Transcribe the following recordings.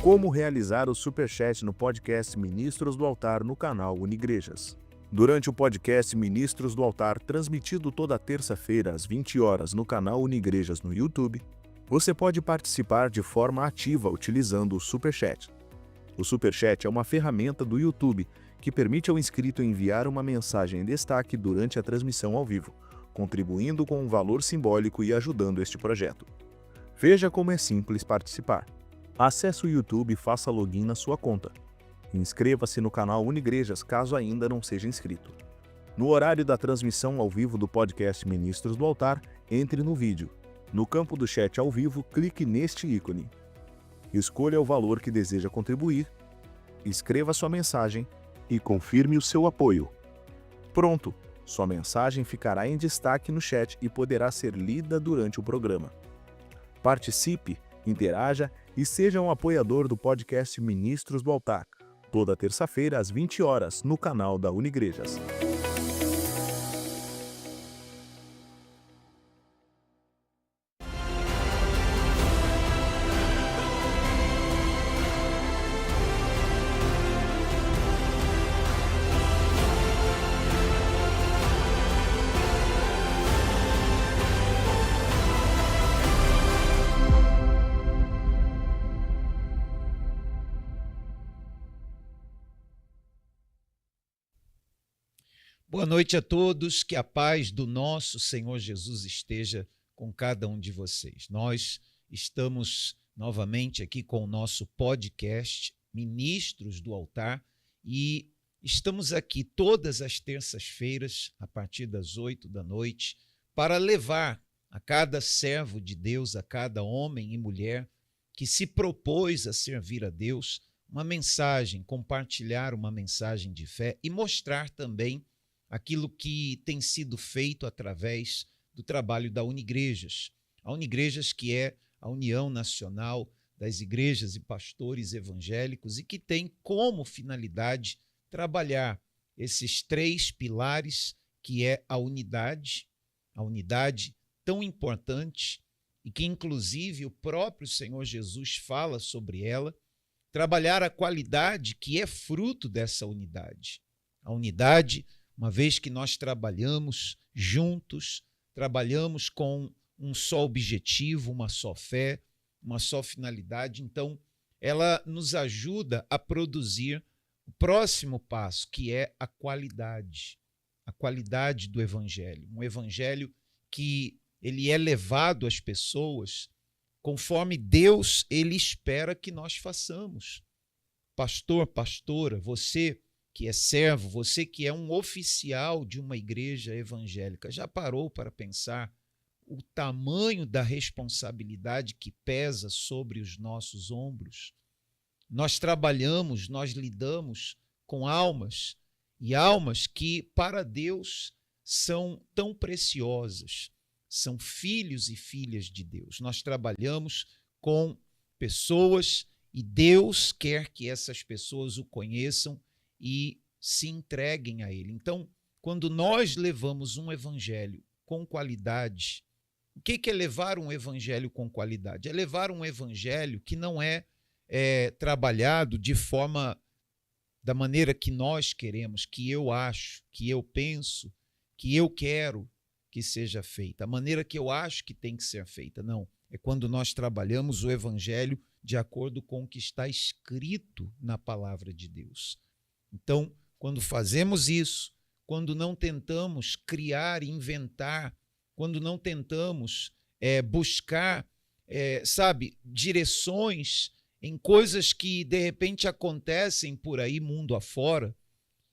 Como realizar o Superchat no podcast Ministros do Altar no canal Unigrejas. Durante o podcast Ministros do Altar, transmitido toda terça-feira às 20 horas no canal Unigrejas no YouTube, você pode participar de forma ativa utilizando o Superchat. O Superchat é uma ferramenta do YouTube que permite ao inscrito enviar uma mensagem em destaque durante a transmissão ao vivo, contribuindo com um valor simbólico e ajudando este projeto. Veja como é simples participar. Acesse o YouTube e faça login na sua conta. Inscreva-se no canal Unigrejas caso ainda não seja inscrito. No horário da transmissão ao vivo do podcast Ministros do Altar, entre no vídeo. No campo do chat ao vivo, clique neste ícone. Escolha o valor que deseja contribuir, escreva sua mensagem e confirme o seu apoio. Pronto! Sua mensagem ficará em destaque no chat e poderá ser lida durante o programa. Participe, interaja e seja um apoiador do podcast Ministros do Altar, toda terça-feira às 20 horas no canal da Unigrejas. Boa noite a todos, que a paz do nosso Senhor Jesus esteja com cada um de vocês. Nós estamos novamente aqui com o nosso podcast Ministros do Altar e estamos aqui todas as terças-feiras, a partir das 8 da noite, para levar a cada servo de Deus, a cada homem e mulher que se propôs a servir a Deus, uma mensagem, compartilhar uma mensagem de fé e mostrar também aquilo que tem sido feito através do trabalho da Unigrejas. A Unigrejas, que é a União Nacional das Igrejas e Pastores Evangélicos e que tem como finalidade trabalhar esses três pilares, que é a unidade tão importante e que inclusive o próprio Senhor Jesus fala sobre ela, trabalhar a qualidade que é fruto dessa unidade. A unidade, uma vez que nós trabalhamos juntos, trabalhamos com um só objetivo, uma só fé, uma só finalidade, então ela nos ajuda a produzir o próximo passo, que é a qualidade do evangelho. Um evangelho que ele é levado às pessoas conforme Deus ele espera que nós façamos. Pastor, pastora, você que é servo, você que é um oficial de uma igreja evangélica, já parou para pensar o tamanho da responsabilidade que pesa sobre os nossos ombros? Nós trabalhamos, nós lidamos com almas, e almas que para Deus são tão preciosas, são filhos e filhas de Deus. Nós trabalhamos com pessoas e Deus quer que essas pessoas o conheçam e se entreguem a Ele. Então, quando nós levamos um evangelho com qualidade, o que é levar um evangelho com qualidade? É levar um evangelho que não é trabalhado de forma, da maneira que nós queremos, que eu acho, que eu penso, que eu quero que seja feita, a maneira que eu acho que tem que ser feita. Não, é quando nós trabalhamos o evangelho de acordo com o que está escrito na palavra de Deus. Então, quando fazemos isso, quando não tentamos criar, inventar, quando não tentamos buscar, direções em coisas que de repente acontecem por aí mundo afora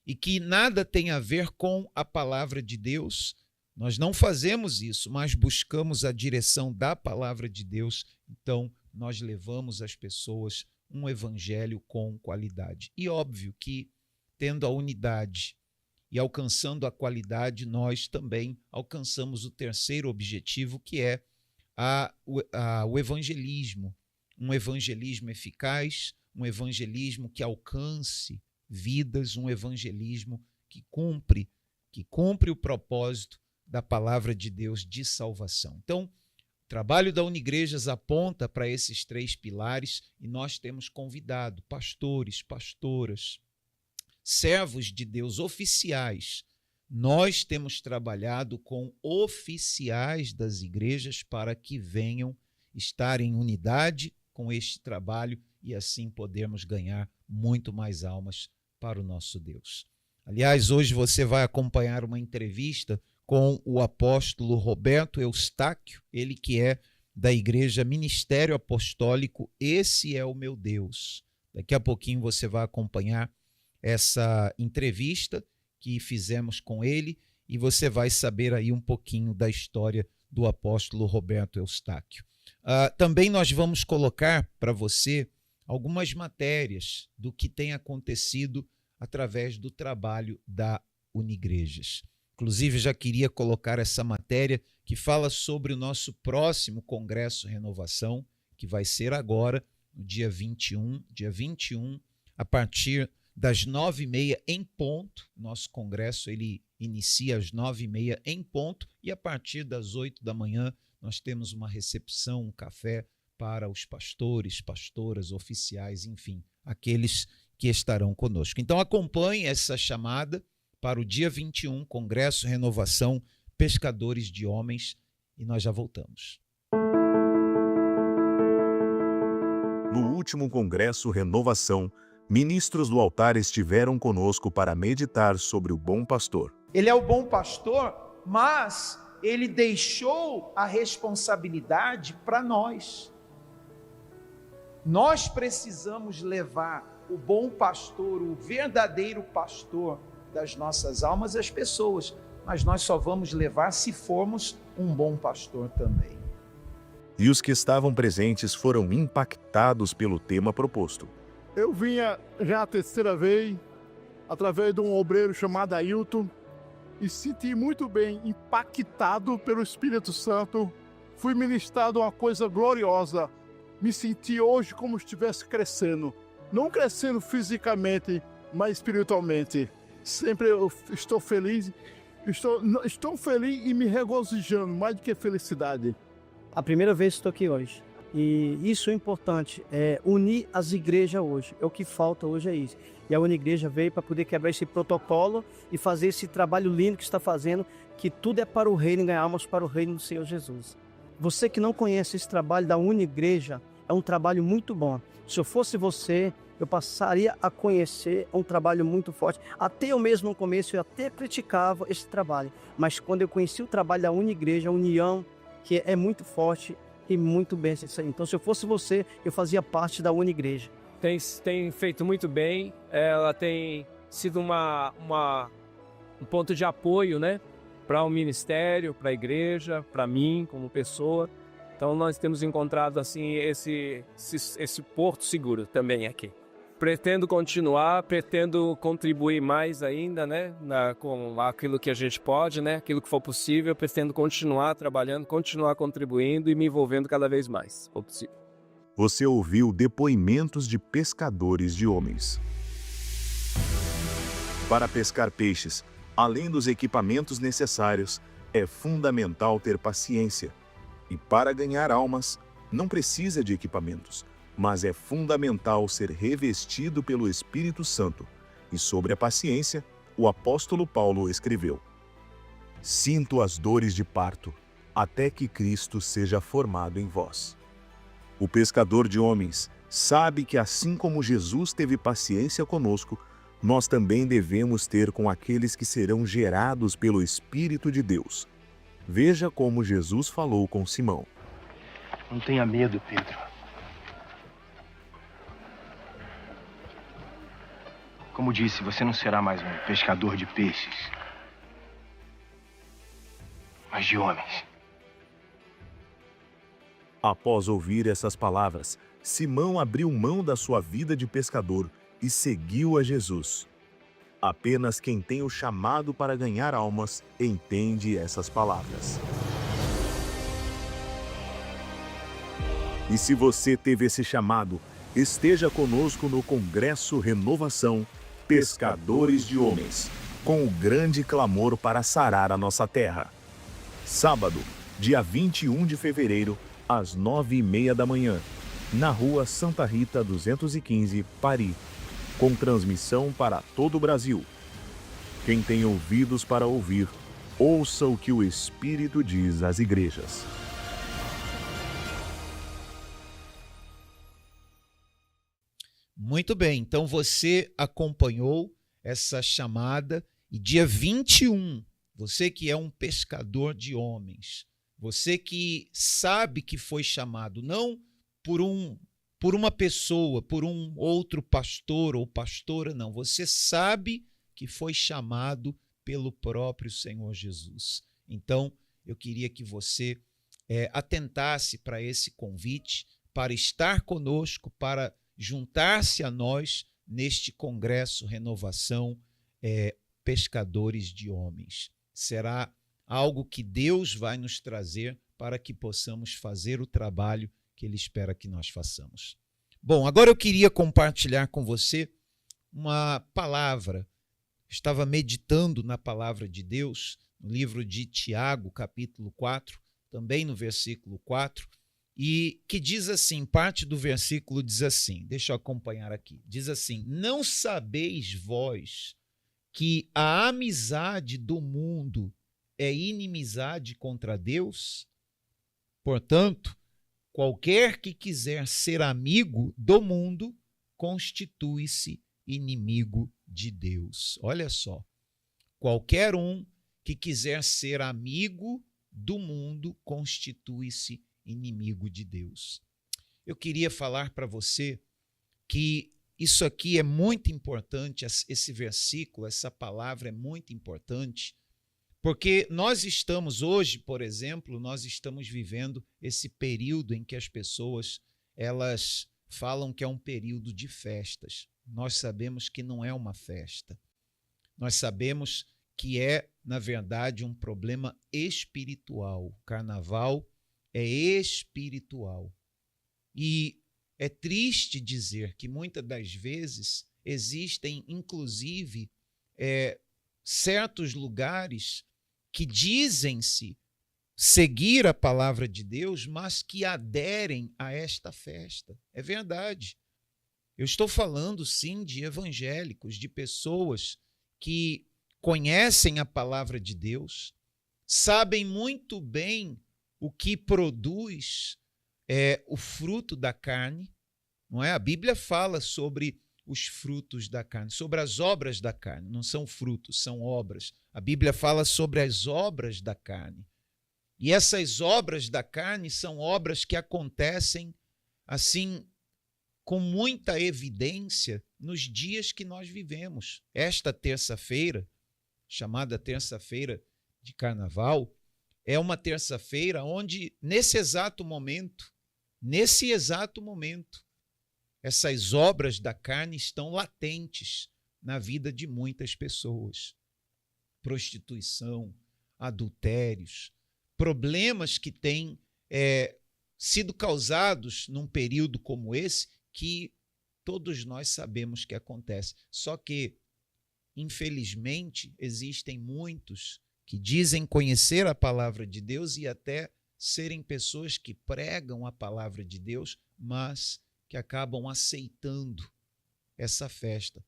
e que nada tem a ver com a palavra de Deus, nós não fazemos isso, mas buscamos a direção da palavra de Deus, então nós levamos às pessoas um evangelho com qualidade. E óbvio que tendo a unidade e alcançando a qualidade, nós também alcançamos o terceiro objetivo, que é o evangelismo. Um evangelismo eficaz, um evangelismo que alcance vidas, um evangelismo que cumpre o propósito da palavra de Deus de salvação. Então, trabalho da Unigrejas aponta para esses 3 pilares e nós temos convidado pastores, pastoras, servos de Deus oficiais. Nós temos trabalhado com oficiais das igrejas para que venham estar em unidade com este trabalho e assim podermos ganhar muito mais almas para o nosso Deus. Aliás, hoje você vai acompanhar uma entrevista com o apóstolo Roberto Eustáquio, ele que é da Igreja Ministério Apostólico Esse é o Meu Deus. Daqui a pouquinho você vai acompanhar essa entrevista que fizemos com ele e você vai saber aí um pouquinho da história do apóstolo Roberto Eustáquio. Também nós vamos colocar para você algumas matérias do que tem acontecido através do trabalho da Unigrejas. Inclusive, já queria colocar essa matéria que fala sobre o nosso próximo Congresso Renovação, que vai ser agora, no dia 21, a partir das 9h30 em ponto. Nosso congresso ele inicia às 9h30 em ponto e a partir das 8 da manhã nós temos uma recepção, um café para os pastores, pastoras, oficiais, enfim, aqueles que estarão conosco. Então acompanhe essa chamada para o dia 21, Congresso Renovação, Pescadores de Homens, e nós já voltamos. No último Congresso Renovação, ministros do altar estiveram conosco para meditar sobre o bom pastor. Ele é o bom pastor, mas ele deixou a responsabilidade para nós. Nós precisamos levar o bom pastor, o verdadeiro pastor das nossas almas às pessoas, mas nós só vamos levar se formos um bom pastor também. E os que estavam presentes foram impactados pelo tema proposto. Eu vinha já a 3ª vez, através de um obreiro chamado Ailton, e senti muito bem, impactado pelo Espírito Santo. Fui ministrado uma coisa gloriosa. Me senti hoje como se estivesse crescendo. Não crescendo fisicamente, mas espiritualmente. Sempre eu estou feliz, estou feliz e me regozijando, mais do que felicidade. A primeira vez que estou aqui hoje. E isso é importante, é unir as igrejas hoje. É o que falta hoje, é isso. E a Unigreja veio para poder quebrar esse protocolo e fazer esse trabalho lindo que está fazendo, que tudo é para o reino, ganhar almas para o reino do Senhor Jesus. Você que não conhece esse trabalho da Unigreja, é um trabalho muito bom. Se eu fosse você, eu passaria a conhecer, um trabalho muito forte. Até eu mesmo no começo, eu até criticava esse trabalho. Mas quando eu conheci o trabalho da Unigreja, a união, que é muito forte e muito bem isso aí. Então, se eu fosse você, eu fazia parte da Unigreja. Tem feito muito bem, ela tem sido um ponto de apoio, né, para o ministério, para a igreja, para mim como pessoa. Então nós temos encontrado assim esse porto seguro também aqui. Pretendo continuar, pretendo contribuir mais ainda, né, com aquilo que a gente pode, né, aquilo que for possível. Pretendo continuar trabalhando, continuar contribuindo e me envolvendo cada vez mais, se for possível. Você ouviu depoimentos de pescadores de homens. Para pescar peixes, além dos equipamentos necessários, é fundamental ter paciência. E para ganhar almas, não precisa de equipamentos, mas é fundamental ser revestido pelo Espírito Santo. E sobre a paciência, o apóstolo Paulo escreveu: Sinto as dores de parto, até que Cristo seja formado em vós. O pescador de homens sabe que assim como Jesus teve paciência conosco, nós também devemos ter com aqueles que serão gerados pelo Espírito de Deus. Veja como Jesus falou com Simão. Não tenha medo, Pedro. Como disse, você não será mais um pescador de peixes, mas de homens. Após ouvir essas palavras, Simão abriu mão da sua vida de pescador e seguiu a Jesus. Apenas quem tem o chamado para ganhar almas entende essas palavras. E se você teve esse chamado, esteja conosco no Congresso Renovação Pescadores de Homens, com o grande clamor para sarar a nossa terra. Sábado, dia 21 de fevereiro, às 9h30 da manhã, na Rua Santa Rita 215, Paris, com transmissão para todo o Brasil. Quem tem ouvidos para ouvir, ouça o que o Espírito diz às igrejas. Muito bem, então você acompanhou essa chamada e dia 21, você que é um pescador de homens, você que sabe que foi chamado não por uma pessoa, por um outro pastor ou pastora, não, você sabe que foi chamado pelo próprio Senhor Jesus. Então, eu queria que você atentasse para esse convite, para estar conosco, para juntar-se a nós neste congresso Renovação Pescadores de Homens. Será algo que Deus vai nos trazer para que possamos fazer o trabalho que Ele espera que nós façamos. Bom, agora eu queria compartilhar com você uma palavra. Estava meditando na palavra de Deus, no livro de Tiago, capítulo 4, também no versículo 4, e que diz assim, parte do versículo diz assim, deixa eu acompanhar aqui, diz assim: não sabeis vós que a amizade do mundo é inimizade contra Deus? Portanto, qualquer que quiser ser amigo do mundo, constitui-se inimigo de Deus. Olha só, qualquer um que quiser ser amigo do mundo, constitui-se inimigo de Deus. Eu queria falar para você que isso aqui é muito importante, esse versículo, essa palavra é muito importante, porque nós estamos hoje, por exemplo, nós estamos vivendo esse período em que as pessoas, elas falam que é um período de festas. Nós sabemos que não é uma festa. Nós sabemos que é, na verdade, um problema espiritual. O carnaval é espiritual. E é triste dizer que muitas das vezes existem, inclusive, certos lugares que dizem-se seguir a palavra de Deus, mas que aderem a esta festa. É verdade. Eu estou falando, sim, de evangélicos, de pessoas que conhecem a palavra de Deus, sabem muito bem o que produz o fruto da carne, não é? A Bíblia fala sobre os frutos da carne, sobre as obras da carne, não são frutos, são obras. A Bíblia fala sobre as obras da carne. E essas obras da carne são obras que acontecem assim com muita evidência nos dias que nós vivemos. Esta terça-feira, chamada terça-feira de carnaval, é uma terça-feira onde, nesse exato momento, essas obras da carne estão latentes na vida de muitas pessoas. Prostituição, adultérios, problemas que têm sido causados num período como esse, que todos nós sabemos que acontece. Só que, infelizmente, existem muitos que dizem conhecer a palavra de Deus e até serem pessoas que pregam a palavra de Deus, mas que acabam aceitando essa festa.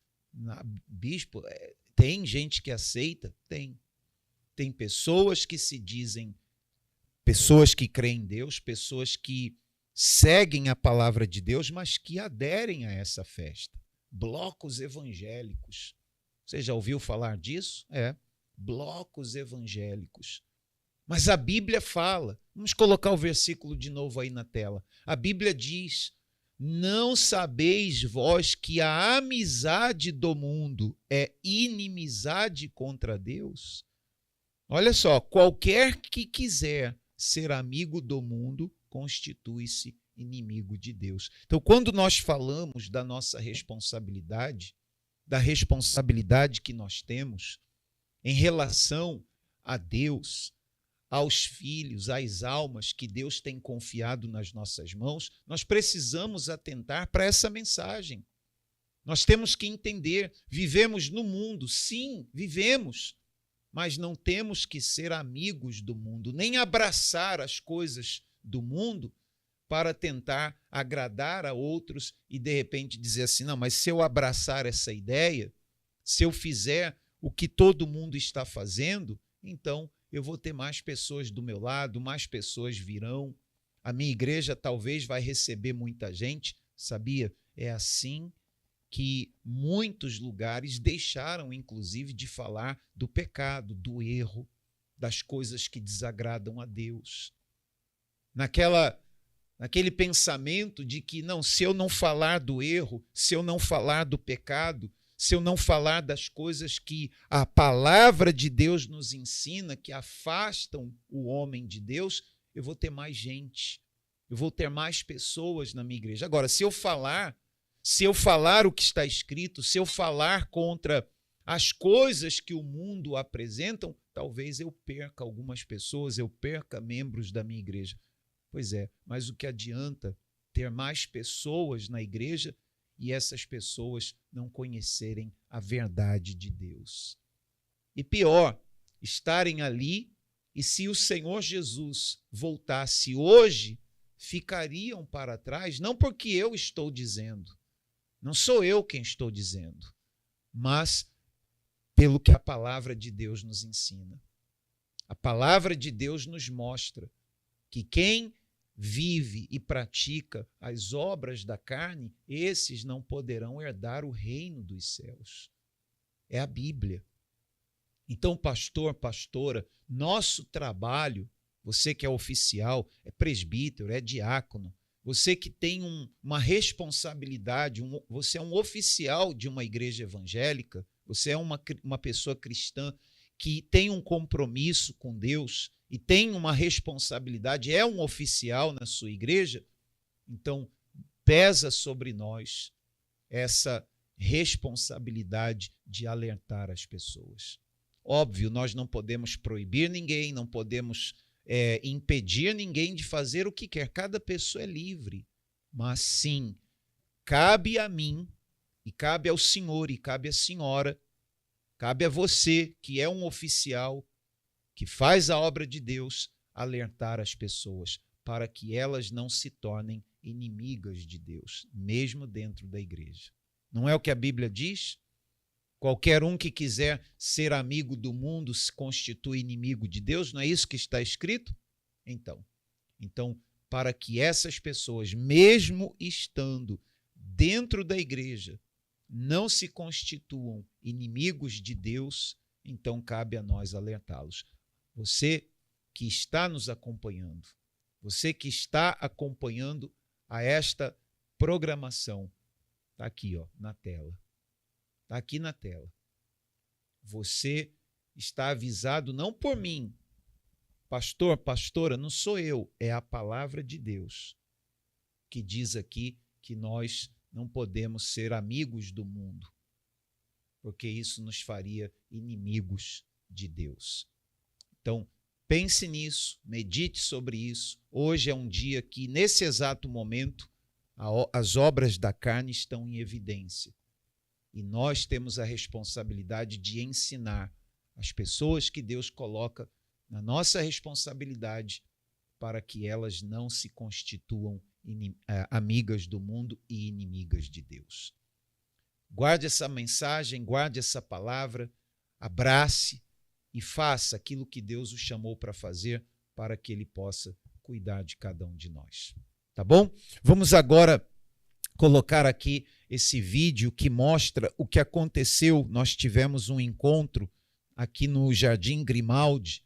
Bispo, tem gente que aceita? Tem. Tem pessoas que se dizem, pessoas que creem em Deus, pessoas que seguem a palavra de Deus, mas que aderem a essa festa. Blocos evangélicos. Você já ouviu falar disso? Blocos evangélicos. Mas a Bíblia fala, vamos colocar o versículo de novo aí na tela. A Bíblia diz: não sabeis vós que a amizade do mundo é inimizade contra Deus? Olha só, qualquer que quiser ser amigo do mundo, constitui-se inimigo de Deus. Então, quando nós falamos da nossa responsabilidade, da responsabilidade que nós temos em relação a Deus, aos filhos, às almas que Deus tem confiado nas nossas mãos, nós precisamos atentar para essa mensagem. Nós temos que entender, vivemos no mundo, sim, vivemos, mas não temos que ser amigos do mundo, nem abraçar as coisas do mundo para tentar agradar a outros e, de repente, dizer assim, não, mas se eu abraçar essa ideia, se eu fizer o que todo mundo está fazendo, então eu vou ter mais pessoas do meu lado, mais pessoas virão, a minha igreja talvez vai receber muita gente, sabia? É assim que muitos lugares deixaram, inclusive, de falar do pecado, do erro, das coisas que desagradam a Deus. Naquele pensamento de que, não, se eu não falar do erro, se eu não falar do pecado, se eu não falar das coisas que a palavra de Deus nos ensina, que afastam o homem de Deus, eu vou ter mais gente, eu vou ter mais pessoas na minha igreja. Agora, se eu falar o que está escrito, se eu falar contra as coisas que o mundo apresentam, talvez eu perca algumas pessoas, eu perca membros da minha igreja. Pois é, mas o que adianta ter mais pessoas na igreja e essas pessoas não conhecerem a verdade de Deus? E pior, estarem ali e se o Senhor Jesus voltasse hoje, ficariam para trás, não porque eu estou dizendo, não sou eu quem estou dizendo, mas pelo que a palavra de Deus nos ensina. A palavra de Deus nos mostra que quem vive e pratica as obras da carne, esses não poderão herdar o reino dos céus. É a Bíblia. Então, pastor, pastora, nosso trabalho, você que é oficial, é presbítero, é diácono, você que tem uma responsabilidade, você é um oficial de uma igreja evangélica, você é uma pessoa cristã que tem um compromisso com Deus e tem uma responsabilidade, é um oficial na sua igreja, então pesa sobre nós essa responsabilidade de alertar as pessoas. Óbvio, nós não podemos proibir ninguém, não podemos impedir ninguém de fazer o que quer. Cada pessoa é livre. Mas sim, cabe a mim, e cabe ao senhor, e cabe à senhora, cabe a você, que é um oficial, que faz a obra de Deus, alertar as pessoas, para que elas não se tornem inimigas de Deus, mesmo dentro da igreja. Não é o que a Bíblia diz? Qualquer um que quiser ser amigo do mundo se constitui inimigo de Deus, não é isso que está escrito? Então, para que essas pessoas, mesmo estando dentro da igreja, não se constituam inimigos de Deus, então cabe a nós alertá-los. Você que está nos acompanhando, você que está acompanhando a esta programação, está aqui, na tela. Está aqui na tela. Você está avisado não por mim. Pastor, pastora, não sou eu, é a palavra de Deus que diz aqui que nós não podemos ser amigos do mundo, porque isso nos faria inimigos de Deus. Então, pense nisso, medite sobre isso. Hoje é um dia que, nesse exato momento, as obras da carne estão em evidência. E nós temos a responsabilidade de ensinar as pessoas que Deus coloca na nossa responsabilidade para que elas não se constituam amigas do mundo e inimigas de Deus. Guarde essa mensagem, guarde essa palavra, abrace e faça aquilo que Deus o chamou para fazer para que Ele possa cuidar de cada um de nós. Tá bom? Vamos agora colocar aqui esse vídeo que mostra o que aconteceu. Nós tivemos um encontro aqui no Jardim Grimaldi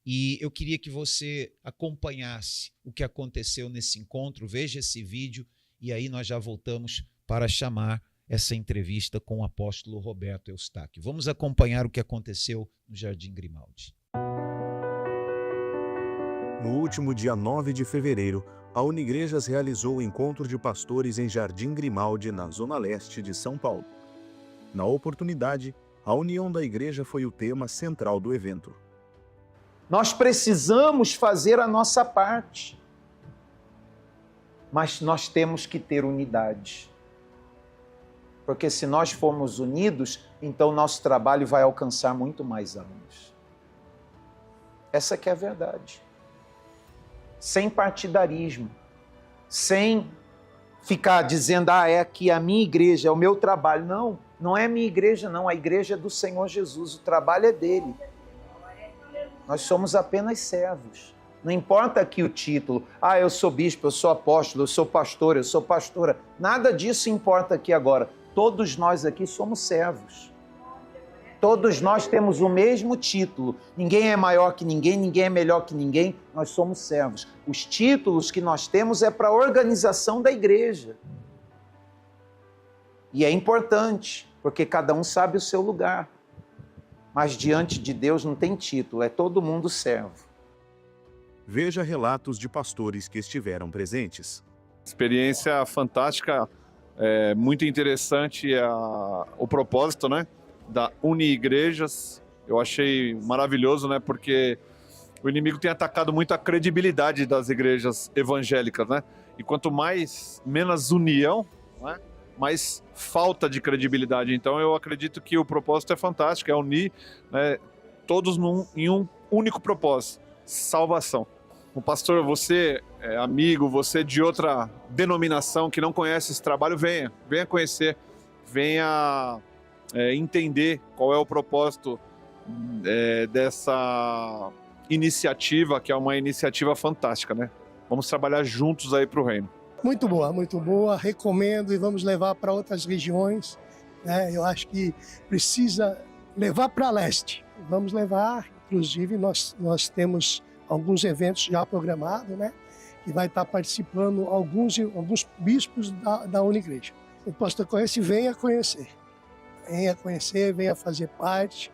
e eu queria que você acompanhasse o que aconteceu nesse encontro. Veja esse vídeo e aí nós já voltamos para chamar essa entrevista com o apóstolo Roberto Eustáquio. Vamos acompanhar o que aconteceu no Jardim Grimaldi. No último dia 9 de fevereiro, a Unigrejas realizou o encontro de pastores em Jardim Grimaldi, na zona leste de São Paulo. Na oportunidade, a união da igreja foi o tema central do evento. Nós precisamos fazer a nossa parte, mas nós temos que ter unidade. Porque se nós formos unidos, então nosso trabalho vai alcançar muito mais anos. Essa que é a verdade. Sem partidarismo, sem ficar dizendo, é aqui a minha igreja, é o meu trabalho. Não, não é a minha igreja não, a igreja é do Senhor Jesus, o trabalho é dele. Nós somos apenas servos. Não importa aqui o título, eu sou bispo, eu sou apóstolo, eu sou pastor, eu sou pastora. Nada disso importa aqui agora. Todos nós aqui somos servos. Todos nós temos o mesmo título. Ninguém é maior que ninguém, ninguém é melhor que ninguém. Nós somos servos. Os títulos que nós temos é para a organização da igreja. E é importante, porque cada um sabe o seu lugar. Mas diante de Deus não tem título, é todo mundo servo. Veja relatos de pastores que estiveram presentes. Experiência fantástica, muito interessante o propósito, né, da Unigrejas. Eu achei maravilhoso, né, porque o inimigo tem atacado muito a credibilidade das igrejas evangélicas, né, e quanto menos união, né, mais falta de credibilidade. Então eu acredito que o propósito é fantástico, é unir, né, todos em um único propósito, salvação. O pastor, você é amigo, você de outra denominação que não conhece esse trabalho, venha conhecer, venha entender qual é o propósito dessa iniciativa, que é uma iniciativa fantástica, né? Vamos trabalhar juntos aí para o reino. Muito boa, recomendo e vamos levar para outras regiões, né? Eu acho que precisa levar para leste, vamos levar, inclusive nós temos alguns eventos já programados, né? E vai estar participando alguns bispos da Unigreja. O pastor conhece, venha conhecer, venha fazer parte,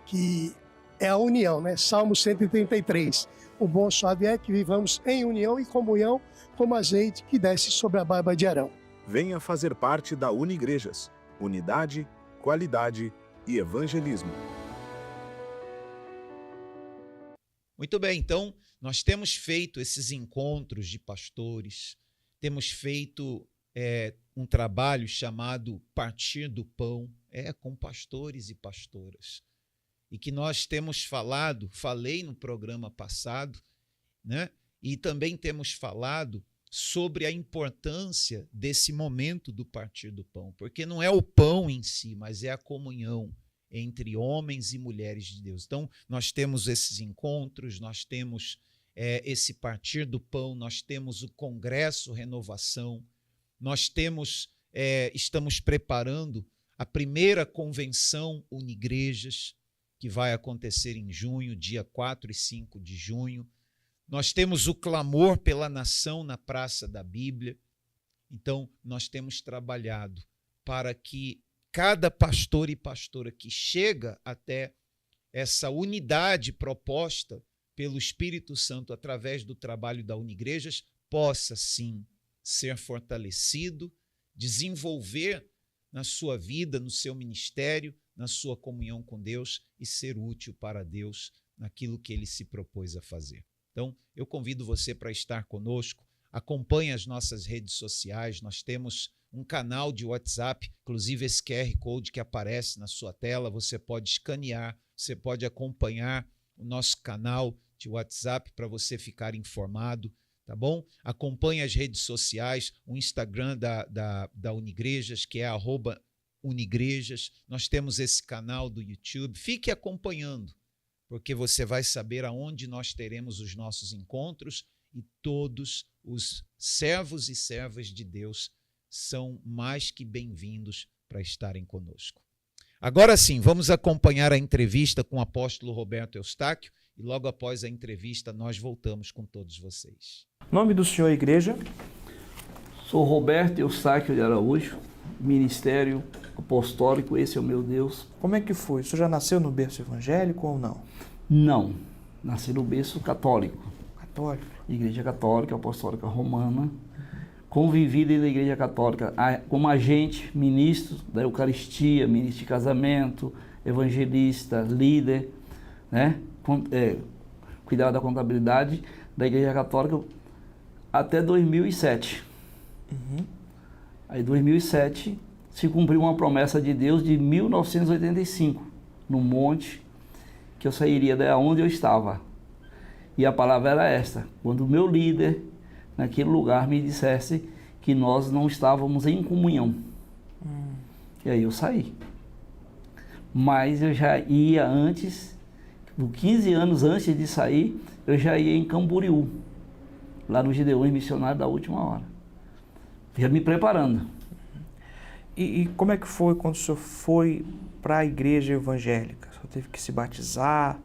que é a união, né? Salmo 133, o bom suave é que vivamos em união e comunhão como azeite que desce sobre a barba de Arão. Venha fazer parte da Unigrejas. Unidade, qualidade e evangelismo. Muito bem, então nós temos feito esses encontros de pastores, temos feito um trabalho chamado Partir do Pão, com pastores e pastoras. E que nós temos falei no programa passado, né? E também temos falado sobre a importância desse momento do Partir do Pão, porque não é o pão em si, mas é a comunhão entre homens e mulheres de Deus. Então, nós temos esses encontros, nós temos esse Partir do Pão, nós temos o Congresso Renovação, nós estamos preparando a primeira convenção Unigrejas, que vai acontecer em junho, dia 4 e 5 de junho. Nós temos o clamor pela nação na Praça da Bíblia. Então, nós temos trabalhado para que cada pastor e pastora que chega até essa unidade proposta pelo Espírito Santo através do trabalho da Unigrejas possa, sim, ser fortalecido, desenvolver na sua vida, no seu ministério, na sua comunhão com Deus e ser útil para Deus naquilo que Ele se propôs a fazer. Então, eu convido você para estar conosco, acompanhe as nossas redes sociais, nós temos um canal de WhatsApp, inclusive esse QR Code que aparece na sua tela, você pode escanear, você pode acompanhar o nosso canal de WhatsApp para você ficar informado, tá bom? Acompanhe as redes sociais, o Instagram da Unigrejas, que é @Unigrejas, nós temos esse canal do YouTube, fique acompanhando, porque você vai saber aonde nós teremos os nossos encontros e todos os servos e servas de Deus são mais que bem-vindos para estarem conosco. Agora sim, vamos acompanhar a entrevista com o apóstolo Roberto Eustáquio e logo após a entrevista nós voltamos com todos vocês. Nome do senhor igreja? Sou Roberto Eustáquio de Araújo, ministério apostólico, esse é o meu Deus. Como é que foi? O senhor já nasceu no berço evangélico ou não? Não, nasci no berço católico. Católico? Igreja Católica Apostólica Romana. Convivi dentro da Igreja Católica como agente, ministro da Eucaristia, ministro de casamento, evangelista, líder, né? Cuidava da contabilidade da Igreja Católica até 2007. Aí em 2007 se cumpriu uma promessa de Deus de 1985, no monte, que eu sairia de onde eu estava, E a palavra era esta, quando o meu líder, naquele lugar, me dissesse que nós não estávamos em comunhão. E aí eu saí. Mas eu já ia antes, 15 anos antes de sair, eu já ia em Camboriú, lá no Gideões Missionário da Última Hora. Já me preparando. E como é que foi quando o senhor foi para a igreja evangélica? O senhor teve que se batizar?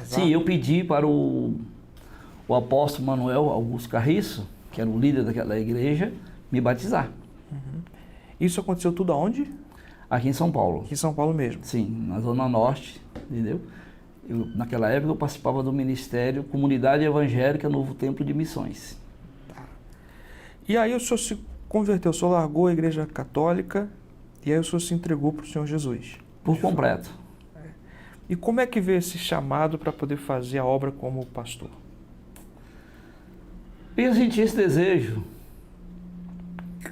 Sim, eu pedi para o apóstolo Manuel Augusto Carriço, que era o líder daquela igreja, me batizar. Isso aconteceu tudo aonde? Aqui em São Paulo. Aqui em São Paulo mesmo? Sim, na Zona Norte, entendeu? Naquela época eu participava do ministério Comunidade Evangélica Novo Templo de Missões. E aí o senhor se converteu, o senhor largou a igreja católica e aí o senhor se entregou para o Senhor Jesus? Por completo. E como é que veio esse chamado para poder fazer a obra como pastor? Eu senti esse desejo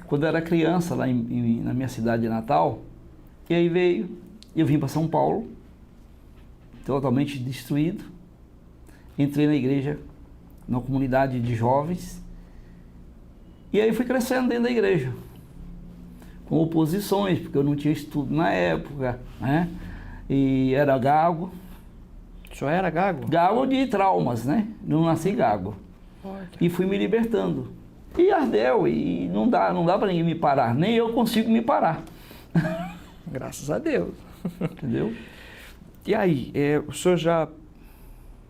quando eu era criança lá na minha cidade de Natal. E aí eu vim para São Paulo, totalmente destruído. Entrei na igreja, na comunidade de jovens. E aí fui crescendo dentro da igreja, com oposições, porque eu não tinha estudo na época, né? E era gago. O senhor era gago? Gago de traumas, né? Não nasci gago. E fui me libertando. E ardeu, e não dá para ninguém me parar, nem eu consigo me parar. Graças a Deus. Entendeu? E aí, o senhor já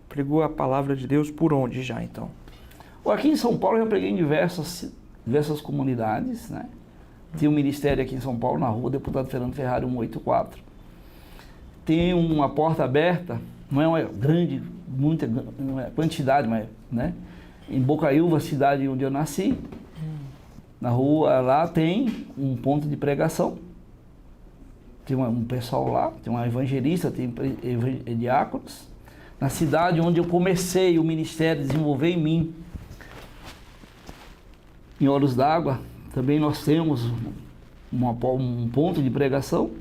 pregou a palavra de Deus por onde já, então? Aqui em São Paulo eu já preguei em diversas comunidades, né? Tem um ministério aqui em São Paulo, na rua Deputado Fernando Ferrari 184. Tem uma porta aberta, não é uma grande, muita não é quantidade, mas, né? Em Bocaiúva, cidade onde eu nasci, na rua lá tem um ponto de pregação. Tem um pessoal lá, tem uma evangelista, tem diáconos. Na cidade onde eu comecei o ministério, desenvolver em mim, em Olhos d'Água, também nós temos um ponto de pregação.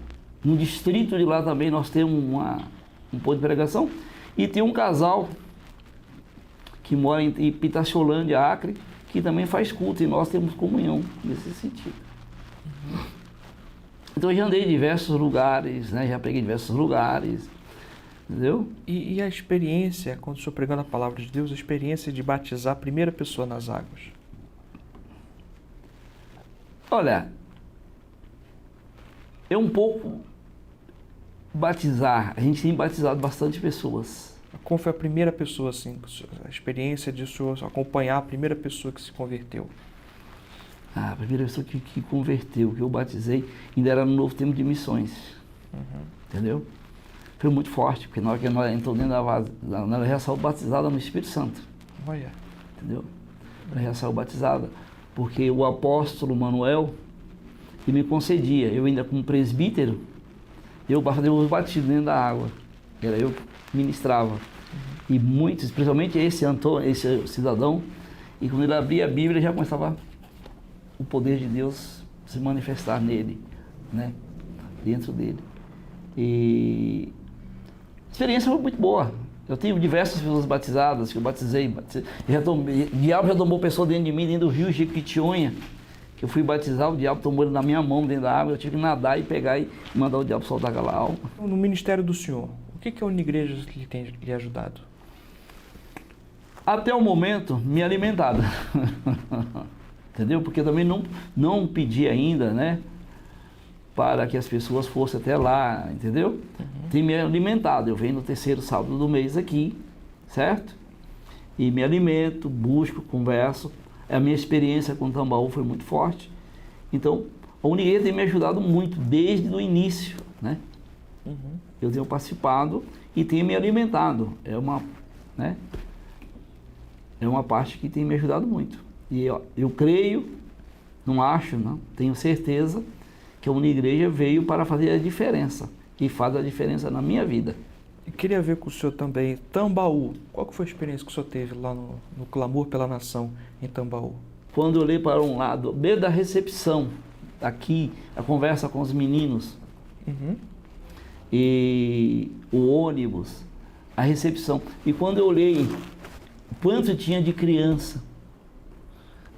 No distrito de lá também nós temos um ponto de pregação. E tem um casal que mora em Pitaciolândia, Acre, que também faz culto, e nós temos comunhão nesse sentido. Então eu já andei em diversos lugares, né? Já preguei em diversos lugares, entendeu? E a experiência, quando o senhor pregando a palavra de Deus, a experiência de batizar a primeira pessoa nas águas? Olha, é um pouco batizar, a gente tem batizado bastante pessoas. Como foi a primeira pessoa, assim, a experiência de o senhor acompanhar a primeira pessoa que se converteu? A primeira pessoa que converteu, que eu batizei, ainda era no Novo Tempo de Missões. Entendeu? Foi muito forte, porque na hora que nós entramos dentro nós já saímos batizada no Espírito Santo. Olha. Entendeu? Nós já saímos batizada, porque o apóstolo Manuel, ele me concedia, eu ainda como presbítero, eu fazia os batismos dentro da água. Era eu que ministrava. E muitos, principalmente esse cidadão, e quando ele abria a Bíblia, já começava o poder de Deus se manifestar nele, né? Dentro dele. E a experiência foi muito boa. Eu tenho diversas pessoas batizadas que eu batizei. O diabo já tomou pessoa dentro de mim, dentro do rio Jequitinhonha, que eu fui batizar, o diabo tomou ele na minha mão dentro da água, eu tive que nadar e pegar e mandar o diabo soltar aquela alma. No ministério do senhor, o que a Unigrejas tem lhe ajudado? Até o momento, me alimentado. Entendeu? Porque eu também não pedi ainda, né? Para que as pessoas fossem até lá, entendeu? Tem me alimentado. Eu venho no terceiro sábado do mês aqui, certo? E me alimento, busco, converso. A minha experiência com o Tambaú foi muito forte. Então, a Unigreja tem me ajudado muito, desde o início, né? Eu tenho participado e tenho me alimentado. É uma parte que tem me ajudado muito. E eu creio, não acho, não, tenho certeza que a Unigreja veio para fazer a diferença. E faz a diferença na minha vida. E queria ver com o senhor também, Tambaú. Qual que foi a experiência que o senhor teve lá no Clamor pela Nação, em Tambaú? Quando eu olhei para um lado, meio da recepção, aqui, a conversa com os meninos, e o ônibus, a recepção. E quando eu olhei quanto tinha de criança,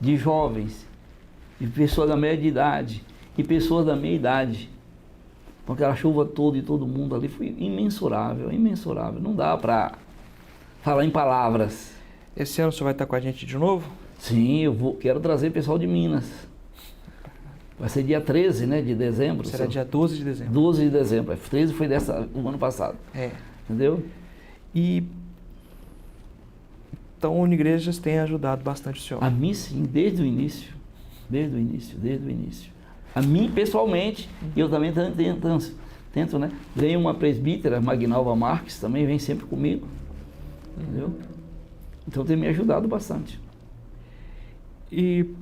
de jovens, de pessoas da média idade e pessoas da meia idade, com aquela chuva toda e todo mundo ali, foi imensurável, imensurável. Não dá para falar em palavras. Esse ano o senhor vai estar com a gente de novo? Sim, quero trazer pessoal de Minas. Vai ser dia 13, né, de dezembro. Será dia 12 de dezembro. 12 de dezembro. 13 foi do ano passado. Entendeu? E então a Unigrejas tem ajudado bastante o senhor. A mim sim, desde o início. Desde o início. A mim, pessoalmente, eu também tento, né? Vem uma presbítera, Magnalva Marques, também vem sempre comigo. Entendeu? Então tem me ajudado bastante. E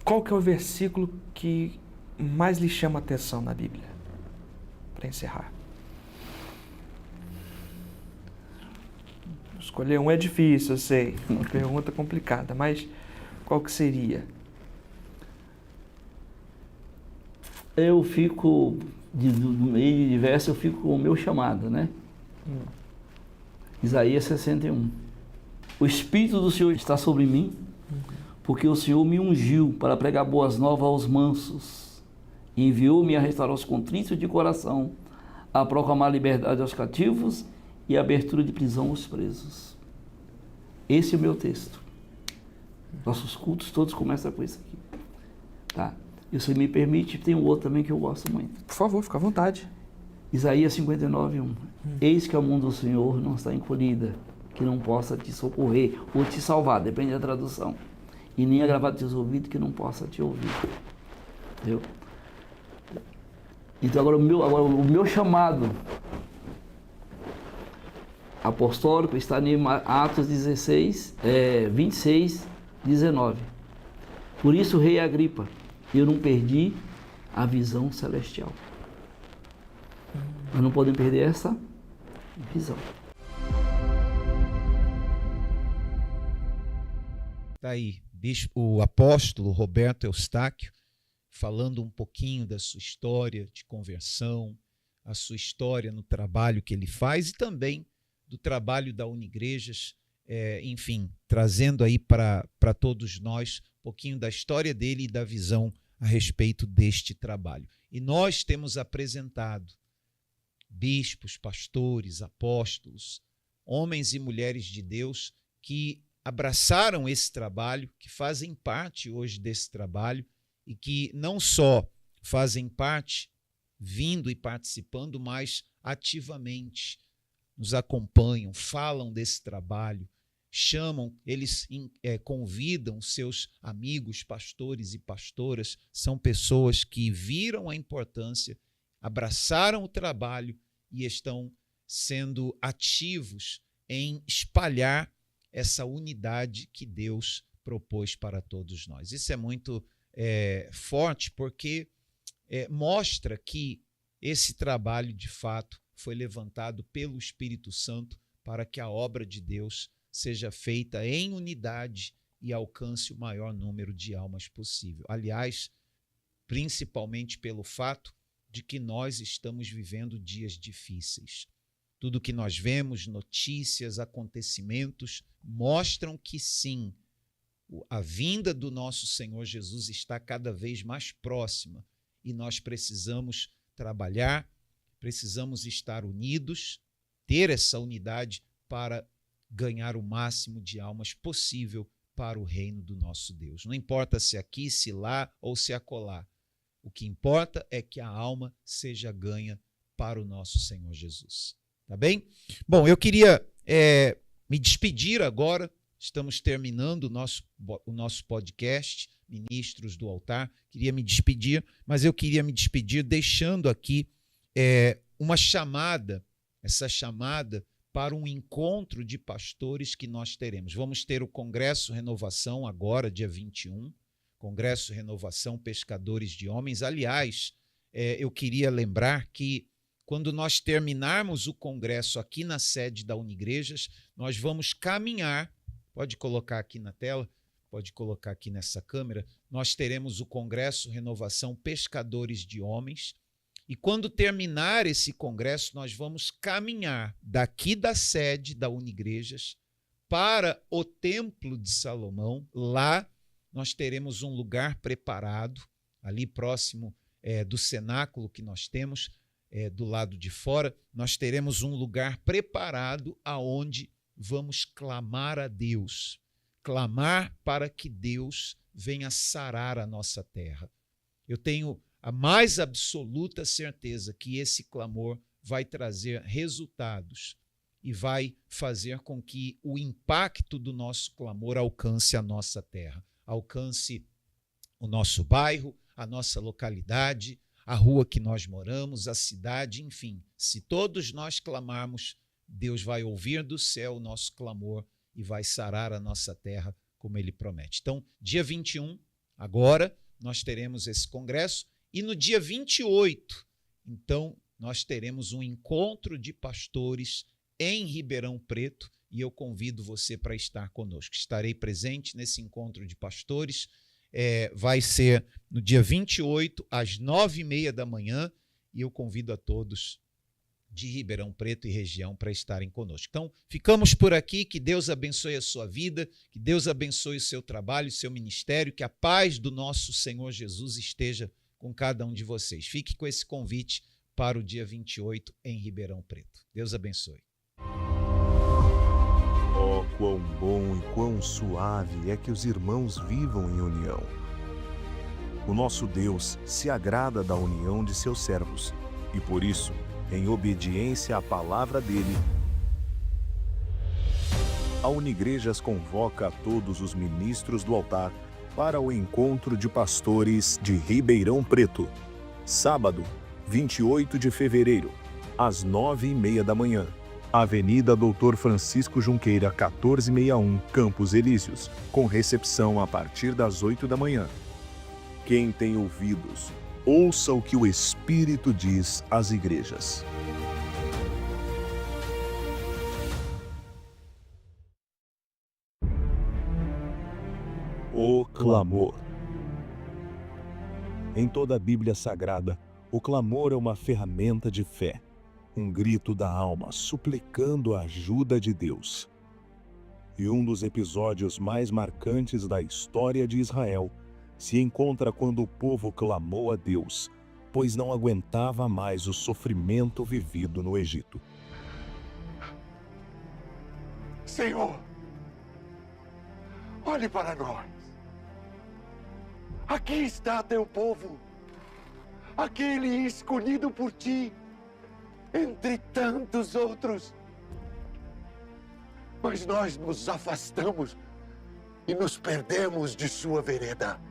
qual que é o versículo que mais lhe chama a atenção na Bíblia? Para encerrar. Escolher um é difícil, eu sei. Uma pergunta complicada, mas qual que seria? Eu fico, no meio de verso, eu fico com o meu chamado, né? Isaías 61. O Espírito do Senhor está sobre mim, porque o Senhor me ungiu para pregar boas novas aos mansos, e enviou-me a restaurar os contritos de coração, a proclamar liberdade aos cativos e abertura de prisão aos presos. Esse é o meu texto. Nossos cultos todos começam com isso aqui. Tá? E se me permite, tem um outro também que eu gosto muito. Por favor, fica à vontade. Isaías 59:1. Eis que a mão do Senhor não está encolhida, que não possa te socorrer ou te salvar, depende da tradução. E nem agravar teus ouvidos, que não possa te ouvir. Entendeu? Então agora o meu chamado apostólico está em Atos 26, 19. Por isso, rei Agripa, eu não perdi a visão celestial. Nós não podemos perder essa visão. Está aí, o apóstolo Roberto Eustáquio, falando um pouquinho da sua história de conversão, a sua história no trabalho que ele faz e também do trabalho da Unigrejas, enfim, trazendo aí para todos nós um pouquinho da história dele e da visão a respeito deste trabalho. E nós temos apresentado bispos, pastores, apóstolos, homens e mulheres de Deus que abraçaram esse trabalho, que fazem parte hoje desse trabalho e que não só fazem parte, vindo e participando, mas ativamente nos acompanham, falam desse trabalho, chamam, eles convidam seus amigos, pastores e pastoras, são pessoas que viram a importância, abraçaram o trabalho e estão sendo ativos em espalhar essa unidade que Deus propôs para todos nós. Isso é muito forte porque mostra que esse trabalho, de fato, foi levantado pelo Espírito Santo para que a obra de Deus seja feita em unidade e alcance o maior número de almas possível. Aliás, principalmente pelo fato de que nós estamos vivendo dias difíceis. Tudo que nós vemos, notícias, acontecimentos, mostram que sim, a vinda do nosso Senhor Jesus está cada vez mais próxima e nós precisamos trabalhar, precisamos estar unidos, ter essa unidade para ganhar o máximo de almas possível para o reino do nosso Deus. Não importa se aqui, se lá ou se acolá. O que importa é que a alma seja ganha para o nosso Senhor Jesus. Tá bem? Bom, eu queria me despedir agora. Estamos terminando o nosso podcast, Ministros do Altar. Queria me despedir, mas eu queria me despedir deixando aqui uma chamada, essa chamada para um encontro de pastores que nós teremos. Vamos ter o Congresso Renovação agora, dia 21, Congresso Renovação Pescadores de Homens. Aliás, eu queria lembrar que quando nós terminarmos o congresso aqui na sede da Unigrejas, nós vamos caminhar, pode colocar aqui na tela, pode colocar aqui nessa câmera, nós teremos o Congresso Renovação Pescadores de Homens E quando terminar esse congresso, nós vamos caminhar daqui da sede da Unigrejas para o Templo de Salomão. Lá nós teremos um lugar preparado, ali próximo do cenáculo que nós temos, do lado de fora. Nós teremos um lugar preparado aonde vamos clamar a Deus, clamar para que Deus venha sarar a nossa terra. Eu tenho a mais absoluta certeza que esse clamor vai trazer resultados e vai fazer com que o impacto do nosso clamor alcance a nossa terra, alcance o nosso bairro, a nossa localidade, a rua que nós moramos, a cidade, enfim. Se todos nós clamarmos, Deus vai ouvir do céu o nosso clamor e vai sarar a nossa terra, como Ele promete. Então, dia 21, agora, nós teremos esse congresso. E no dia 28, então, nós teremos um encontro de pastores em Ribeirão Preto e eu convido você para estar conosco. Estarei presente nesse encontro de pastores. Vai ser no dia 28, às 9h30 da manhã, e eu convido a todos de Ribeirão Preto e região para estarem conosco. Então, ficamos por aqui. Que Deus abençoe a sua vida, que Deus abençoe o seu trabalho, o seu ministério, que a paz do nosso Senhor Jesus esteja com cada um de vocês. Fique com esse convite para o dia 28 em Ribeirão Preto. Deus abençoe. Oh, quão bom e quão suave é que os irmãos vivam em união. O nosso Deus se agrada da união de seus servos e, por isso, em obediência à palavra dele, a Unigrejas convoca a todos os ministros do altar para o encontro de pastores de Ribeirão Preto, sábado, 28 de fevereiro, às 9h30 da manhã, Avenida Doutor Francisco Junqueira, 1461, Campos Elíseos, com recepção a partir das 8 da manhã. Quem tem ouvidos, ouça o que o Espírito diz às igrejas. O clamor. Em toda a Bíblia Sagrada, o clamor é uma ferramenta de fé, um grito da alma suplicando a ajuda de Deus. E um dos episódios mais marcantes da história de Israel se encontra quando o povo clamou a Deus, pois não aguentava mais o sofrimento vivido no Egito. Senhor, olhe para nós. Aqui está teu povo, aquele escolhido por ti, entre tantos outros. Mas nós nos afastamos e nos perdemos de sua vereda.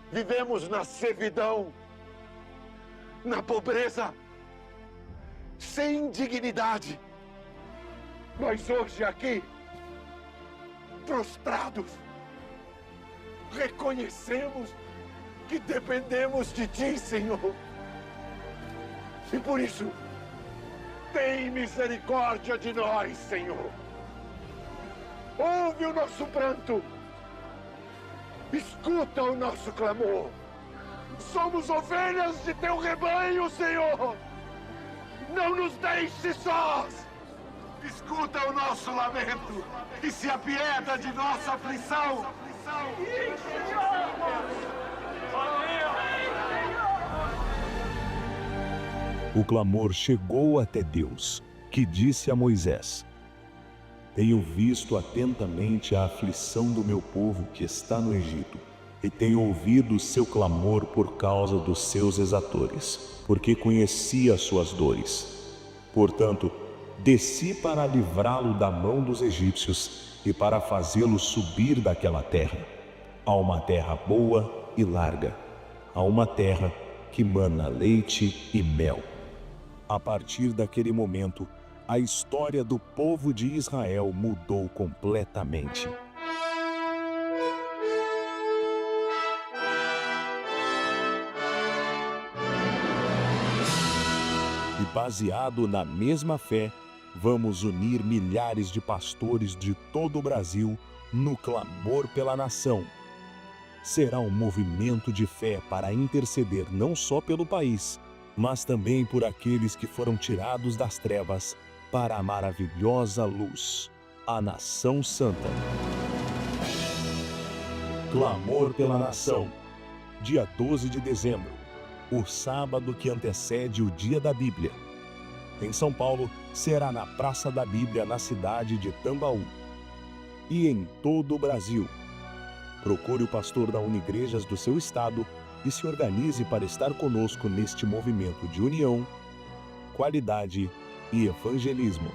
Vivemos na servidão, na pobreza, sem dignidade. Nós hoje aqui, prostrados, reconhecemos que dependemos de ti, Senhor. E por isso, tem misericórdia de nós, Senhor. Ouve o nosso pranto. Escuta o nosso clamor. Somos ovelhas de teu rebanho, Senhor. Não nos deixe sós. Escuta o nosso lamento e se apieda de nossa aflição. O clamor chegou até Deus, que disse a Moisés: Tenho visto atentamente a aflição do meu povo que está no Egito, e tenho ouvido o seu clamor por causa dos seus exatores, porque conheci as suas dores. Portanto, desci para livrá-lo da mão dos egípcios e para fazê-lo subir daquela terra, a uma terra boa e larga, a uma terra que mana leite e mel. A partir daquele momento, a história do povo de Israel mudou completamente. E baseado na mesma fé, vamos unir milhares de pastores de todo o Brasil no clamor pela nação. será um movimento de fé para interceder não só pelo país, mas também por aqueles que foram tirados das trevas para a maravilhosa luz, a Nação Santa. Clamor pela Nação. Dia 12 de dezembro, o sábado que antecede o Dia da Bíblia. Em São Paulo, será na Praça da Bíblia, na cidade de Tambaú. E em todo o Brasil. Procure o pastor da Unigrejas do seu estado e se organize para estar conosco neste movimento de união, qualidade e evangelismo.